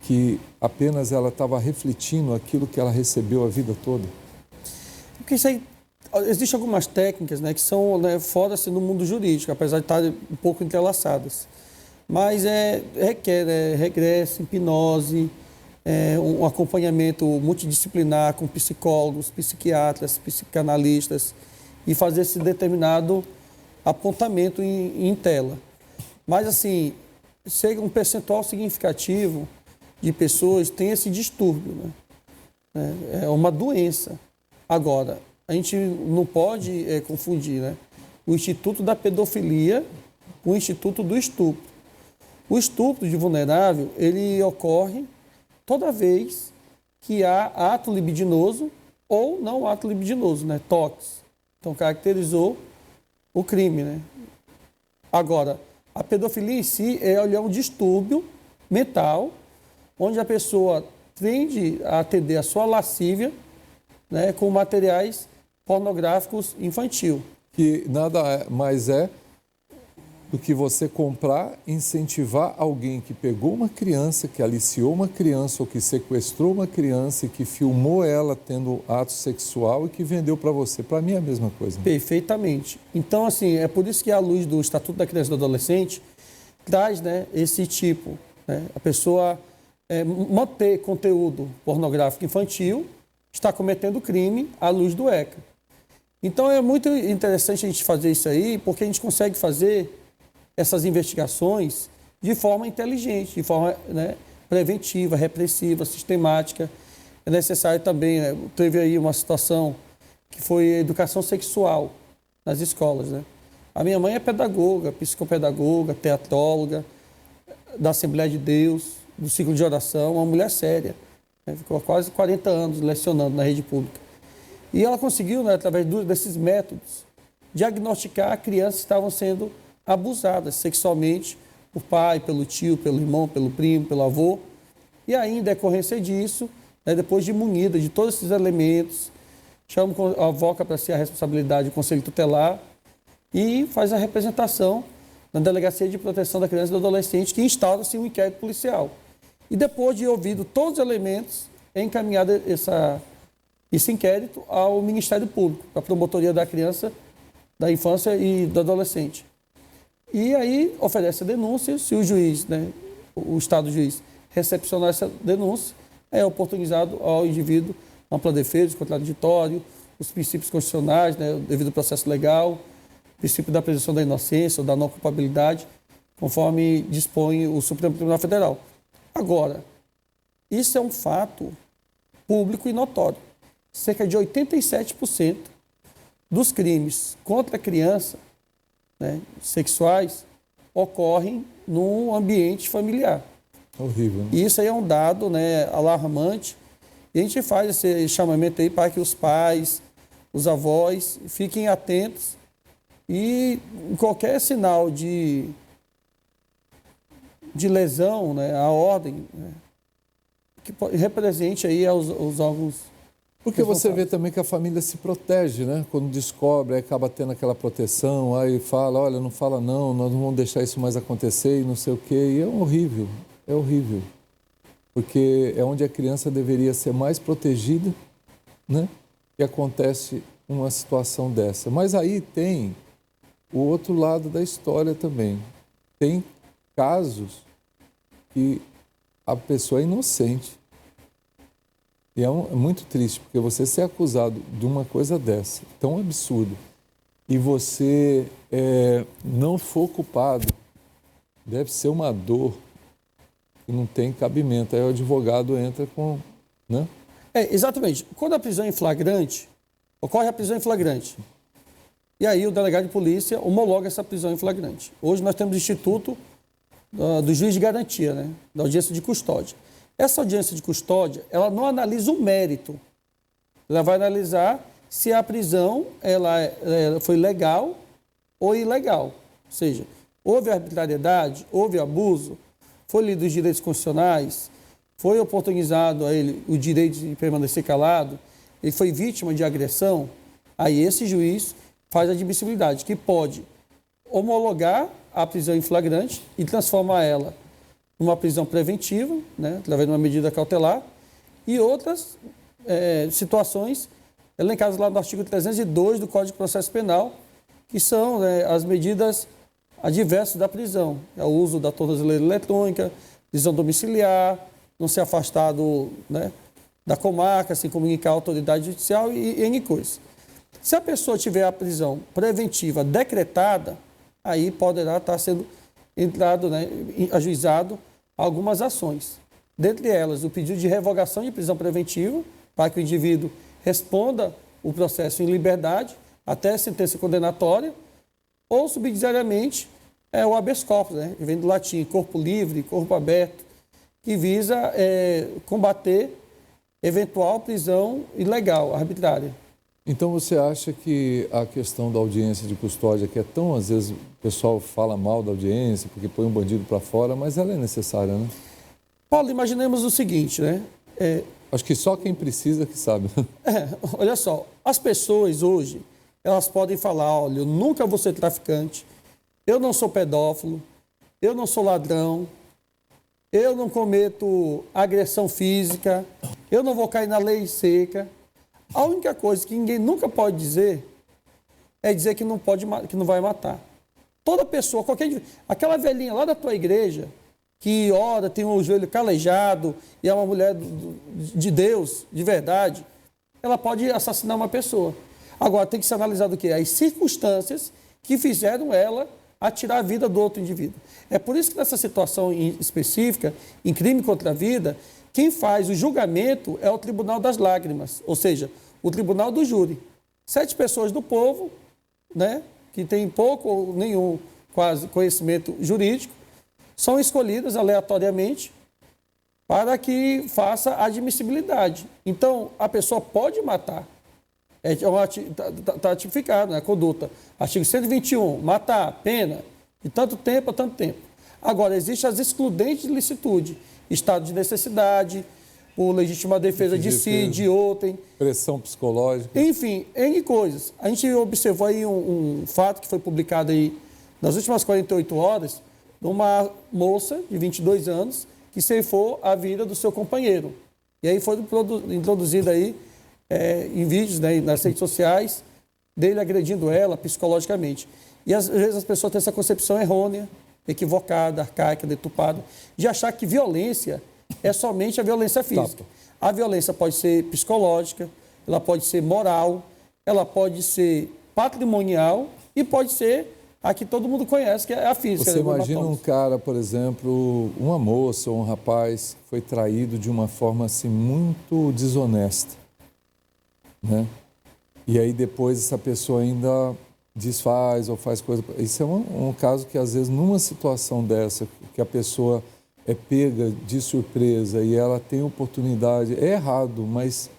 que apenas ela estava refletindo aquilo que ela recebeu a vida toda? Porque isso aí, existem algumas técnicas, né, que são, né, fora assim, no mundo jurídico, apesar de estarem um pouco entrelaçadas. Mas requer regresso, hipnose, um acompanhamento multidisciplinar com psicólogos, psiquiatras, psicanalistas, e fazer esse determinado apontamento em tela. Mas, assim, chega um percentual significativo de pessoas tem esse distúrbio, né? É uma doença. Agora, a gente não pode confundir, né, o Instituto da Pedofilia com o Instituto do Estupro. O estupro de vulnerável, ele ocorre toda vez que há ato libidinoso ou não ato libidinoso, né, toques. Então, caracterizou o crime, né? Agora, a pedofilia em si é um distúrbio mental, onde a pessoa tende a atender a sua lascívia, né, com materiais pornográficos infantil. Que nada mais é do que você comprar, incentivar alguém que pegou uma criança, que aliciou uma criança ou que sequestrou uma criança e que filmou ela tendo ato sexual e que vendeu para você. Para mim é a mesma coisa. Perfeitamente. Então, assim, é por isso que a luz do Estatuto da Criança e do Adolescente traz, né, esse tipo, né, a pessoa manter conteúdo pornográfico infantil está cometendo crime à luz do ECA. Então, é muito interessante a gente fazer isso aí, porque a gente consegue fazer essas investigações de forma inteligente, de forma, né, preventiva, repressiva, sistemática. É necessário também, né, teve aí uma situação que foi educação sexual nas escolas, né? A minha mãe é pedagoga, psicopedagoga, teatróloga, da Assembleia de Deus, do ciclo de oração, uma mulher séria, né? Ficou há quase 40 anos lecionando na rede pública. E ela conseguiu, né, através desses métodos, diagnosticar crianças que estavam sendo abusadas sexualmente por pai, pelo tio, pelo irmão, pelo primo, pelo avô. E aí, em decorrência disso, né, depois de munida de todos esses elementos, avoca para si a responsabilidade do Conselho Tutelar e faz a representação na Delegacia de Proteção da Criança e do Adolescente, que instaura-se um inquérito policial. E depois de ouvido todos os elementos, é encaminhado esse inquérito ao Ministério Público, para a Promotoria da Criança, da Infância e do Adolescente. E aí oferece a denúncia, se o juiz, né, o Estado juiz, recepcionar essa denúncia, é oportunizado ao indivíduo ampla defesa, contraditório, os princípios constitucionais, né, o devido processo legal, o princípio da presunção da inocência ou da não culpabilidade, conforme dispõe o Supremo Tribunal Federal. Agora, isso é um fato público e notório. Cerca de 87% dos crimes contra a criança, né, sexuais, ocorrem no ambiente familiar. Horrível, né? E isso aí é um dado, né, alarmante. E a gente faz esse chamamento aí para que os pais, os avós, fiquem atentos e em qualquer sinal de lesão, né, à ordem, né, que represente aí os órgãos. Porque você vê também que a família se protege, né? Quando descobre, aí acaba tendo aquela proteção, aí fala, olha, não fala não, nós não vamos deixar isso mais acontecer e não sei o quê. E é horrível, é horrível. Porque é onde a criança deveria ser mais protegida, né? E acontece uma situação dessa. Mas aí tem o outro lado da história também. Tem casos que a pessoa é inocente. E é muito triste, porque você ser acusado de uma coisa dessa, tão absurda, e você não for culpado, deve ser uma dor que não tem cabimento. Aí o advogado entra com, né? Exatamente. Quando a prisão é em flagrante, ocorre a prisão em flagrante. E aí o delegado de polícia homologa essa prisão em flagrante. Hoje nós temos o instituto do juiz de garantia, né? Da audiência de custódia. Essa audiência de custódia, ela não analisa o mérito. Ela vai analisar se a prisão ela foi legal ou ilegal. Ou seja, houve arbitrariedade, houve abuso, foi lido os direitos constitucionais, foi oportunizado a ele o direito de permanecer calado, ele foi vítima de agressão, aí esse juiz faz a admissibilidade, que pode homologar a prisão em flagrante e transformar ela numa prisão preventiva, né, através de uma medida cautelar, e outras situações elencadas lá no artigo 302 do Código de Processo Penal, que são as medidas adversas da prisão. É o uso da tornozeleira eletrônica, prisão domiciliar, não ser afastado, né, da comarca, sem comunicar à autoridade judicial e N coisas. Se a pessoa tiver a prisão preventiva decretada, aí poderá estar sendo entrado, né, ajuizado algumas ações. Dentre elas, o pedido de revogação de prisão preventiva, para que o indivíduo responda o processo em liberdade até sentença condenatória, ou subsidiariamente o habeas corpus, né, que vem do latim corpo livre, corpo aberto, que visa combater eventual prisão ilegal, arbitrária. Então você acha que a questão da audiência de custódia, que é tão, às vezes o pessoal fala mal da audiência porque põe um bandido para fora, mas ela é necessária, né? Paulo, imaginemos o seguinte, né? Acho que só quem precisa que sabe. Olha só, as pessoas hoje, elas podem falar, olha, eu nunca vou ser traficante, eu não sou pedófilo, eu não sou ladrão, eu não cometo agressão física, eu não vou cair na lei seca. A única coisa que ninguém nunca pode dizer é dizer que não vai matar. Toda pessoa, aquela velhinha lá da tua igreja, que ora, tem o joelho calejado e é uma mulher de Deus, de verdade, ela pode assassinar uma pessoa. Agora, tem que ser analisado o quê? As circunstâncias que fizeram ela atirar a vida do outro indivíduo. É por isso que nessa situação específica, em crime contra a vida, quem faz o julgamento é o Tribunal das Lágrimas, ou seja, o Tribunal do Júri. 7 pessoas do povo, né, que têm pouco ou nenhum quase conhecimento jurídico, são escolhidas aleatoriamente para que faça a admissibilidade. Então, a pessoa pode matar. Está tipificado, né, a conduta. Artigo 121, matar, pena, de tanto tempo a tanto tempo. Agora, existem as excludentes de licitude, estado de necessidade, por legítima defesa de si, de outrem. Pressão psicológica. Enfim, N coisas. A gente observou aí um fato que foi publicado aí nas últimas 48 horas, de uma moça de 22 anos que ceifou a vida do seu companheiro. E aí foi introduzido aí em vídeos, né, nas redes sociais, dele agredindo ela psicologicamente. E às vezes as pessoas têm essa concepção errônea, equivocada, arcaica, deturpada, de achar que violência é somente a violência física. A violência pode ser psicológica, ela pode ser moral, ela pode ser patrimonial e pode ser a que todo mundo conhece, que é a física. Você imagina um cara, por exemplo, uma moça ou um rapaz que foi traído de uma forma assim muito desonesta, né? E aí depois essa pessoa ainda desfaz ou faz coisa. Isso é um caso que às vezes numa situação dessa, que a pessoa é pega de surpresa e ela tem oportunidade, é errado, mas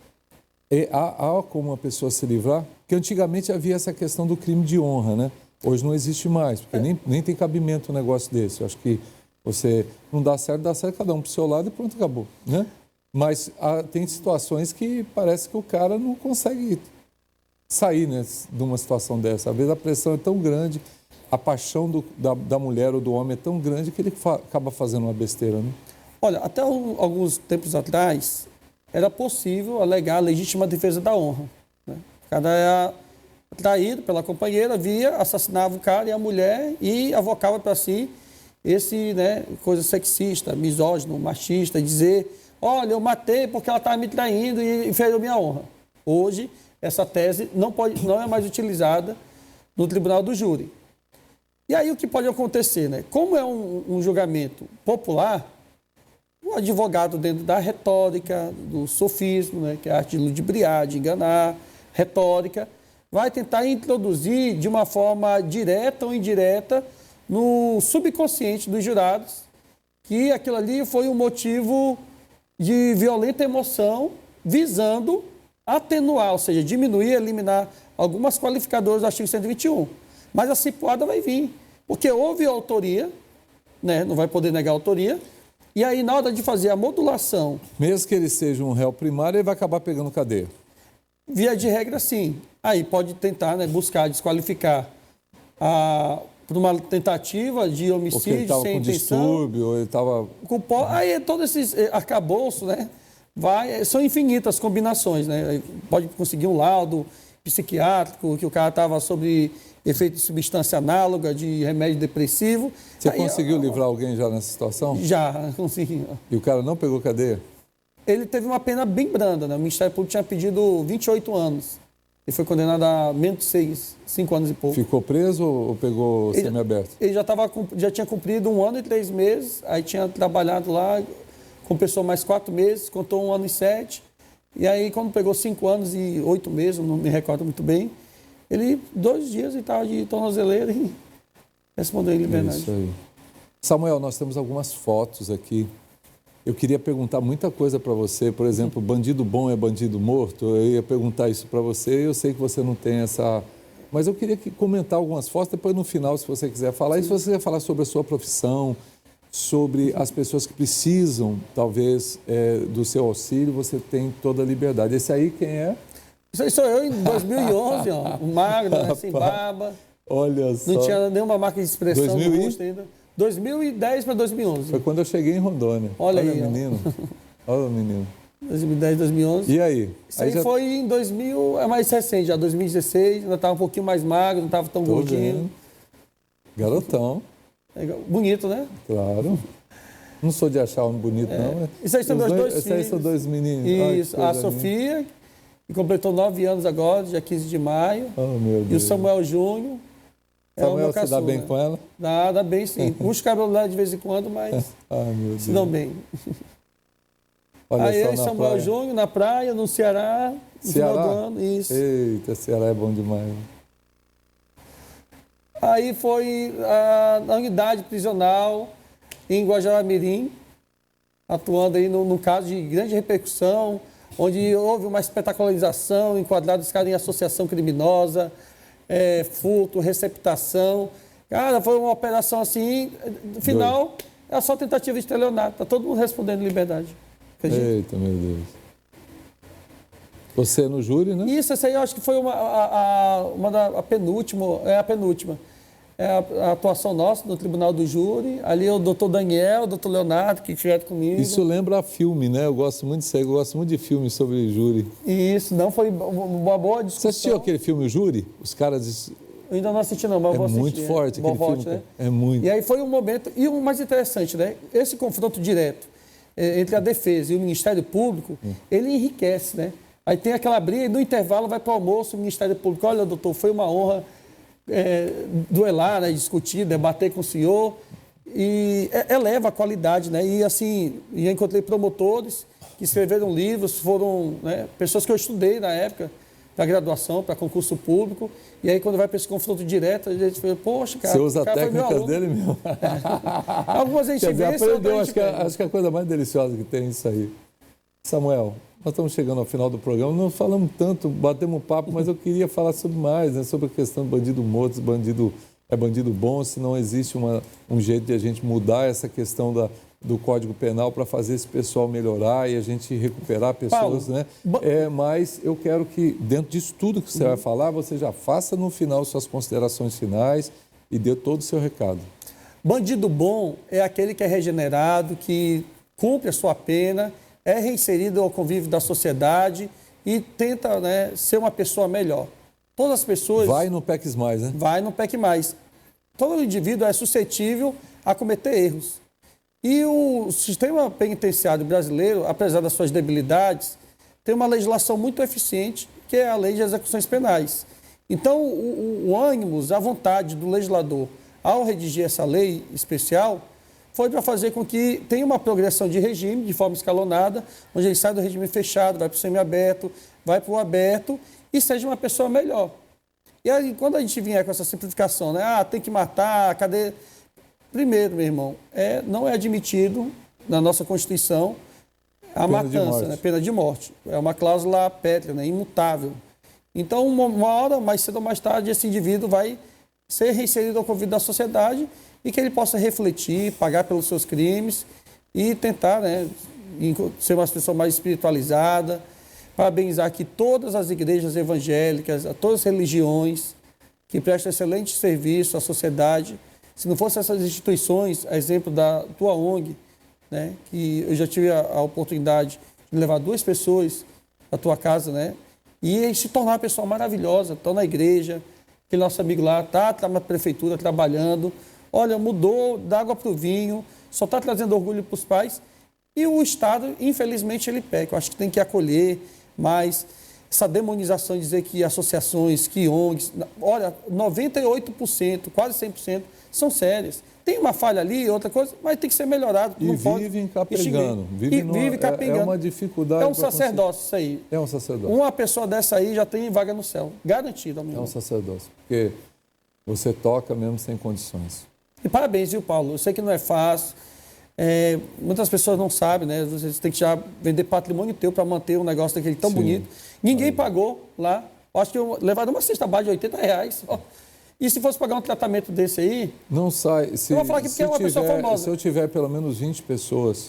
há como a pessoa se livrar? Porque antigamente havia essa questão do crime de honra, né? Hoje não existe mais, porque nem tem cabimento um negócio desse. Eu acho que você não dá certo, cada um para o seu lado e pronto, acabou, né? Mas tem situações que parece que o cara não consegue sair, né, de uma situação dessa. Às vezes a pressão é tão grande, a paixão da mulher ou do homem é tão grande que ele acaba fazendo uma besteira, né? Olha, até alguns tempos atrás, era possível alegar a legítima defesa da honra, né? O cara era traído pela companheira, assassinava o cara e a mulher e avocava para si esse, né, coisa sexista, misógino, machista, dizer, olha, eu matei porque ela estava me traindo e feriu minha honra. Hoje, essa tese não é mais utilizada no Tribunal do Júri. E aí o que pode acontecer, né? Como é um julgamento popular, o advogado dentro da retórica, do sofismo, né, que é a arte de ludibriar, de enganar, retórica, vai tentar introduzir de uma forma direta ou indireta no subconsciente dos jurados que aquilo ali foi um motivo de violenta emoção visando atenuar, ou seja, diminuir, eliminar algumas qualificadoras do artigo 121. Mas a cipuada vai vir, porque houve autoria, né, não vai poder negar a autoria, e aí na hora de fazer a modulação... Mesmo que ele seja um réu primário, ele vai acabar pegando cadeia. Via de regra, sim. Aí pode tentar, né, buscar desqualificar por uma tentativa de homicídio sem intenção. Porque ele estava com distúrbio, ele estava... Aí todos esses arcabouços, né, são infinitas combinações, né? Pode conseguir um laudo psiquiátrico, que o cara estava sob efeito de substância análoga, de remédio depressivo. Você conseguiu livrar alguém já nessa situação? Já, consegui. E o cara não pegou cadeia? Ele teve uma pena bem branda, né? O Ministério Público tinha pedido 28 anos. Ele foi condenado a menos de 5 anos e pouco. Ficou preso ou pegou semiaberto? Ele já tinha cumprido 1 ano e 3 meses, aí tinha trabalhado lá, compensou mais 4 meses, contou 1 ano e 7. E aí, quando pegou 5 anos e 8 meses, não me recordo muito bem, ele, 2 dias, ele estava de tornozeleira e respondeu em liberdade. Isso aí. Samuel, nós temos algumas fotos aqui. Eu queria perguntar muita coisa para você. Por exemplo, bandido bom é bandido morto? Eu ia perguntar isso para você. Eu sei que você não tem essa... Mas eu queria comentar algumas fotos. Depois, no final, se você quiser falar. E se você quiser falar sobre a sua profissão, sobre as pessoas que precisam, talvez, do seu auxílio, você tem toda a liberdade. Esse aí quem é? Isso aí sou eu em 2011, ó. Magro, né, sem barba. Olha só. Não tinha nenhuma marca de expressão no rosto ainda. 2010 para 2011. Foi quando eu cheguei em Rondônia. Olha aí, menino. Olha o menino. 2010, 2011. E aí? Isso aí foi em 2000, é mais recente, já 2016, ainda estava um pouquinho mais magro, não estava tão gordinho. Vendo. Garotão. Bonito, né? Claro. Não sou de achar um bonito, não. Isso aí são meus 2 filhos. Isso aí são 2 meninos. Isso, a Sofia, que completou 9 anos agora, dia 15 de maio. Oh, meu Deus. E o Samuel Júnior. Samuel, você dá bem com ela? Dá bem, sim. Puxa o cabelo lá de vez em quando, mas se dão bem. Olha aí só Samuel Júnior na praia, no Ceará, no final do ano. Isso. Eita, Ceará é bom demais. Aí foi na unidade prisional em Guajará-Mirim, atuando aí num caso de grande repercussão, onde houve uma espetacularização, enquadrado os caras em associação criminosa, furto, receptação. Cara, foi uma operação assim, no final, é só tentativa de estelionato. Está todo mundo respondendo em liberdade. Acredita? Eita, meu Deus. Você no júri, né? Isso, essa aí eu acho que foi a penúltima. É a atuação nossa no Tribunal do Júri. Ali o doutor Daniel, o doutor Leonardo, que estiveram comigo. Isso lembra filme, né? Eu gosto muito disso aí, eu gosto muito de filmes sobre júri. Isso, não foi uma boa discussão. Você assistiu aquele filme, o Júri? Os caras... Eu ainda não assisti, não, mas eu vou assistir. Muito forte aquele filme. Né? É muito. E aí foi um momento... E o mais interessante, né? Esse confronto direto entre a defesa e o Ministério Público, ele enriquece, né? Aí tem aquela briga e no intervalo vai para o almoço o Ministério Público. Olha, doutor, foi uma honra duelar, né? Discutir, debater com o senhor. E eleva a qualidade, né? E assim, eu encontrei promotores que escreveram livros, foram pessoas que eu estudei na época, para graduação, para concurso público. E aí, quando vai para esse confronto direto, a gente fala, poxa, cara... Você usa a técnica dele mesmo? Algumas a gente vê, aprendeu, acho que é a coisa mais deliciosa que tem isso aí. Samuel, nós estamos chegando ao final do programa, não falamos tanto, batemos papo, mas eu queria falar sobre mais, né, sobre a questão do bandido morto, bandido é bandido bom, se não existe um jeito de a gente mudar essa questão do Código Penal para fazer esse pessoal melhorar e a gente recuperar pessoas, Paulo, né? Mas eu quero que, dentro disso tudo que você vai falar, você já faça no final suas considerações finais e dê todo o seu recado. Bandido bom é aquele que é regenerado, que cumpre a sua pena, é reinserido ao convívio da sociedade e tenta, né, ser uma pessoa melhor. Todas as pessoas... Vai no PEC mais, né? Vai no PEC mais. Todo indivíduo é suscetível a cometer erros. E o sistema penitenciário brasileiro, apesar das suas debilidades, tem uma legislação muito eficiente, que é a Lei de Execuções Penais. Então, o ânimo, a vontade do legislador ao redigir essa lei especial foi para fazer com que tenha uma progressão de regime, de forma escalonada, onde ele sai do regime fechado, vai para o semiaberto, vai para o aberto e seja uma pessoa melhor. E aí, quando a gente vier com essa simplificação, né? Tem que matar, cadê? Primeiro, meu irmão, não é admitido na nossa Constituição a matança, né? Pena de morte. É uma cláusula pétrea, né? Imutável. Então, uma hora, mais cedo ou mais tarde, esse indivíduo vai ser reinserido ao convívio da sociedade e que ele possa refletir, pagar pelos seus crimes e tentar, né, ser uma pessoa mais espiritualizada. Parabenizar aqui todas as igrejas evangélicas, a todas as religiões que prestam excelente serviço à sociedade. Se não fossem essas instituições, a exemplo da tua ONG, né, que eu já tive a oportunidade de levar 2 pessoas à tua casa, né, e se tornar uma pessoa maravilhosa, estão na igreja, aquele nosso amigo lá está na prefeitura trabalhando, olha, mudou da água para o vinho, só está trazendo orgulho para os pais, e o Estado, infelizmente, ele peca. Eu acho que tem que acolher mais essa demonização, dizer que associações, que ONGs, olha, 98%, quase 100%, são sérias. Tem uma falha ali, outra coisa, mas tem que ser melhorado. E vivem capengando. Vive capengando. É uma dificuldade. É um sacerdócio isso aí. É um sacerdócio. Uma pessoa dessa aí já tem vaga no céu. Garantido, amigo. É um sacerdócio. Porque você toca mesmo sem condições. E parabéns, viu, Paulo? Eu sei que não é fácil. Muitas pessoas não sabem, né? Você tem que já vender patrimônio teu para manter um negócio daquele tão bonito. Ninguém pagou lá. Eu acho que levaram uma cesta básica de R$80. Ó. E se fosse pagar um tratamento desse aí... Não sai. Eu vou falar aqui porque é uma pessoa famosa. Se eu tiver pelo menos 20 pessoas,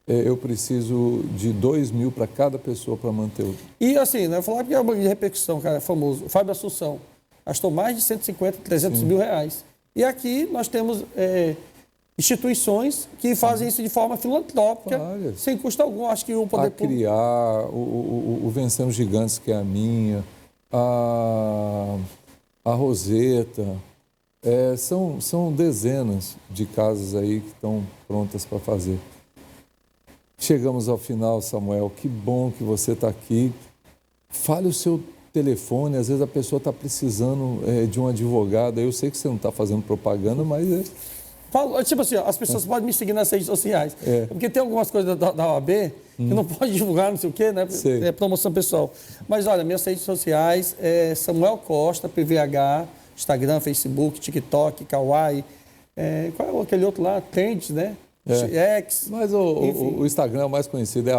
eu preciso de 2 mil para cada pessoa para manter o... E assim, né? Eu vou falar porque é uma repercussão, cara, famoso. O Fábio Assunção gastou mais de 150, 300 mil reais. E aqui nós temos instituições que fazem isso de forma filantrópica, sem custo algum. Acho que o poder público... criar, o Vencemos Gigantes, que é a minha, a Roseta, são dezenas de casas aí que estão prontas para fazer. Chegamos ao final, Samuel. Que bom que você está aqui. Fale o seu telefone. Às vezes a pessoa está precisando de um advogado. Eu sei que você não está fazendo propaganda, mas... Tipo assim, as pessoas podem me seguir nas redes sociais. Porque tem algumas coisas da OAB que não pode divulgar, não sei o quê, né? É promoção pessoal. Mas olha, minhas redes sociais é Samuel Costa, PVH, Instagram, Facebook, TikTok, Kawaii. Qual é aquele outro lá? Trends, né? X. Mas o Instagram mais conhecido é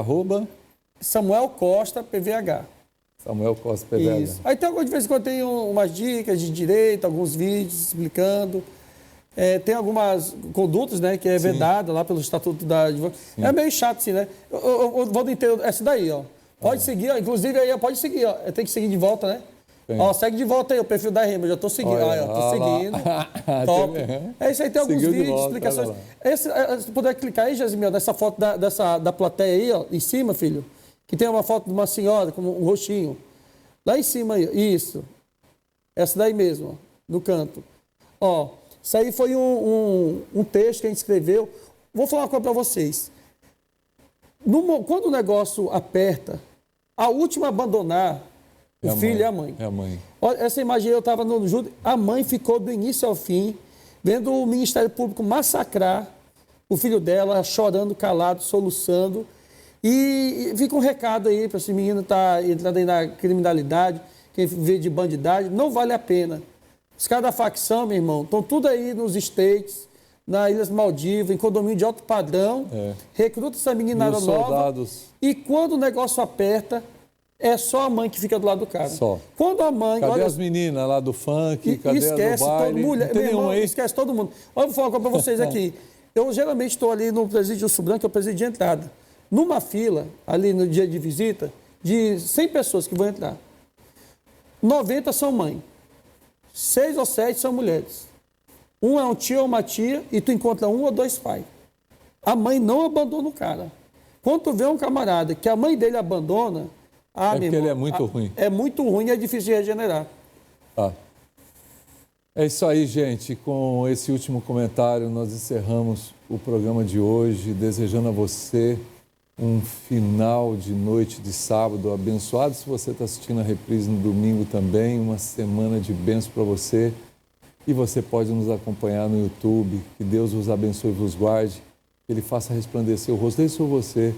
Samuel Costa, PVH. Samuel Costa, PVH. Isso. Aí tem de vez em quando tem umas dicas de direito, alguns vídeos explicando. Tem algumas condutas, né, que é vedada lá pelo Estatuto da Advocacia. É meio chato, assim, né? Eu vou inteiro, essa daí, ó. Pode seguir, ó. Inclusive aí, pode seguir, ó. Tem que seguir de volta, né? Ó, segue de volta aí o perfil da Rema, eu já tô seguindo. Olha, tô seguindo. Top. Isso aí, tem alguns vídeos, explicações. Se puder clicar aí, Jasmine, nessa foto da plateia aí, ó, em cima, filho, que tem uma foto de uma senhora com um rostinho. Lá em cima aí, isso. Essa daí mesmo, ó, no canto. Ó. Isso aí foi um texto que a gente escreveu. Vou falar uma coisa para vocês. Quando o negócio aperta, a última a abandonar o filho é a mãe. É a mãe. Olha, essa imagem eu estava no júri. A mãe ficou do início ao fim, vendo o Ministério Público massacrar o filho dela, chorando, calado, soluçando. E fica um recado aí para esse menino estar entrando aí na criminalidade, quem vê de bandidagem, não vale a pena. Os caras da facção, meu irmão, estão tudo aí nos States, nas Ilhas Maldivas, em condomínio de alto padrão, recruta essa meninada nova. E quando o negócio aperta, é só a mãe que fica do lado do cara. Só. Quando a mãe... Cadê as meninas lá do funk? Cadê esquece as do baile? Mulher, não tem nenhuma aí? Esquece todo mundo. Olha, vou falar uma coisa para vocês aqui. Eu geralmente estou ali no presídio Urso Branco, que é o presídio de entrada. Numa fila, ali no dia de visita, de 100 pessoas que vão entrar. 90 são mãe. 6 ou 7 são mulheres. Um é um tio ou uma tia e tu encontra 1 ou 2 pais. A mãe não abandona o cara. Quando tu vê um camarada que a mãe dele abandona... porque ele é muito ruim. É muito ruim e é difícil de regenerar. É isso aí, gente. Com esse último comentário, nós encerramos o programa de hoje, desejando a você um final de noite de sábado abençoado. Se você está assistindo a reprise no domingo também, uma semana de bênção para você. E você pode nos acompanhar no YouTube. Que Deus vos abençoe e vos guarde. Que Ele faça resplandecer o rosto dele sobre você.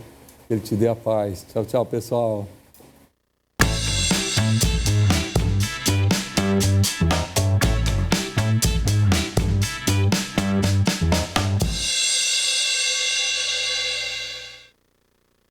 Que Ele te dê a paz. Tchau, tchau, pessoal.